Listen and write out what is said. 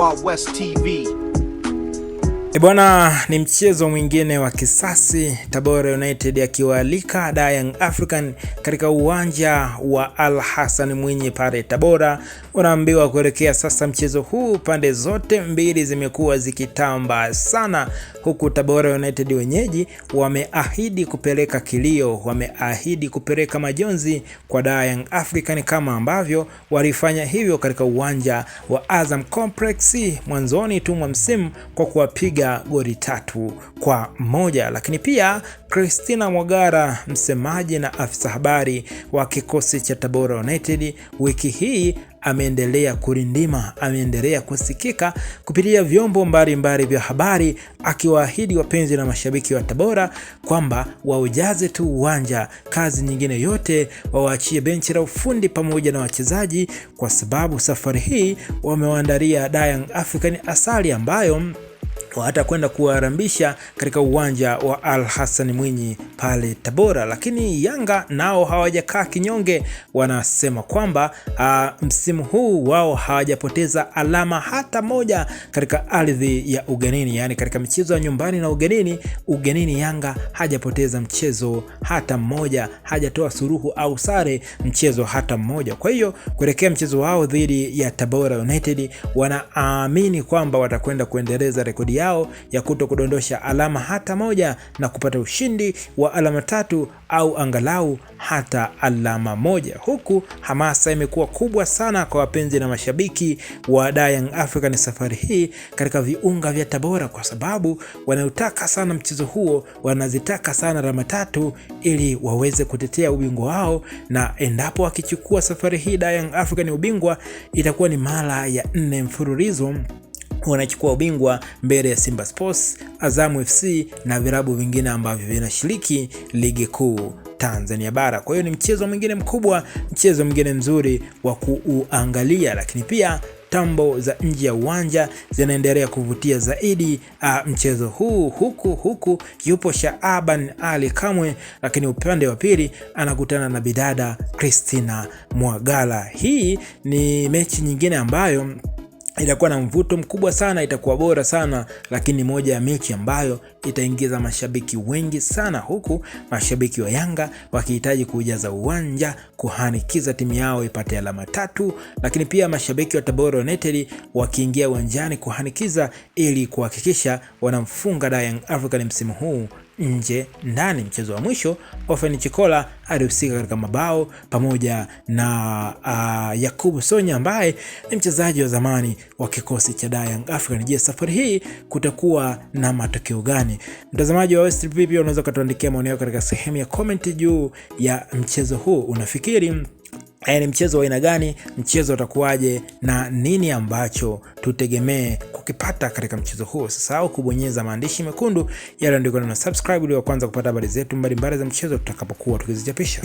Wild West TV. Bwana, ni mchezo mwingine wa kisasi, Tabora United akiwaalika Young African katika uwanja wa Al Hassan Mwinyi pale Tabora. Unaambiwa kuelekea sasa mchezo huu pande zote mbili zimekuwa zikitamba sana, huku Tabora United wenyeji wameahidi kupeleka kilio, wameahidi kupeleka majonzi kwa Young African kama ambavyo walifanya hivyo katika uwanja wa Azam Complex mwanzoni tu mwa msimu kwa kuwapiga goli 3-1. Lakini pia Christina Mwagara, msemaji na afisa habari wa kikosi cha Tabora United, wiki hii ameendelea kurindima, ameendelea kusikika kupitia vyombo mbalimbali vya habari akiwaahidi wapenzi na mashabiki wa Tabora kwamba waujaze tu uwanja, kazi nyingine yote wawaachie benchi la ufundi pamoja na wachezaji, kwa sababu safari hii wamewaandalia Young African asali ambayo watakwenda kuwarambisha katika uwanja wa Al Hassan Mwinyi pale Tabora. Lakini Yanga nao hawajakaa kinyonge, wanasema kwamba msimu huu wao hawajapoteza alama hata moja katika ardhi ya ugenini, yani katika michezo ya nyumbani na ugenini Yanga hajapoteza mchezo hata mmoja, hajatoa suruhu au sare mchezo hata mmoja. Kwa hiyo kuelekea mchezo wao dhidi ya Tabora United, wanaamini kwamba watakwenda kuendeleza rekodi yao ya kutokudondosha alama hata moja na kupata ushindi wa alama 3 au angalau hata alama 1, huku hamasa imekuwa kubwa sana kwa wapenzi na mashabiki wa Young African safari hii katika viunga vya Tabora, kwa sababu wanautaka sana mchezo huo, wanazitaka sana alama 3 ili waweze kutetea ubingwa wao, na endapo wakichukua safari hii Young African ubingwa, itakuwa ni mara ya 4 mfululizo wanachukua ubingwa mbele ya Simba Sports, Azam FC na vilabu vingine ambavyo vinashiriki ligi kuu Tanzania bara. Kwa hiyo ni mchezo mwingine mkubwa, mchezo mwingine mzuri wa kuangalia, lakini pia tambo za nje ya uwanja zinaendelea kuvutia zaidi mchezo huu, huku yupo Shaaban Ali Kamwe, lakini upande wa pili anakutana na bidada Christina Mwagara. Hii ni mechi nyingine ambayo itakuwa na mvuto mkubwa sana, itakuwa bora sana, lakini moja ya mechi ambayo itaingiza mashabiki wengi sana, huku mashabiki wa Yanga wakihitaji kujaza uwanja kuhanikiza timu yao ipate alama 3, lakini pia mashabiki wa Tabora United wakiingia uwanjani kuhanikiza ili kuhakikisha wanamfunga Young African msimu huu nje ndani. Mchezo wa mwisho Ofen Chikola alihusika katika mabao pamoja na Yakubu Sonya ambaye ni mchezaji wa zamani wa kikosi cha Young African. Je, safari hii kutakuwa na matokeo gani? Mtazamaji wa West TV, unaweza kutuandikia maoni yako katika sehemu ya comment juu ya mchezo huu. Unafikiri ni mchezo wa aina gani? Mchezo utakuwaje na nini ambacho tutegemee kukipata katika mchezo huo? Usisahau kubonyeza maandishi mekundu yale andiko na subscribe ili kwanza kupata habari zetu mbalimbali za mchezo tutakapokuwa tukizichapisha.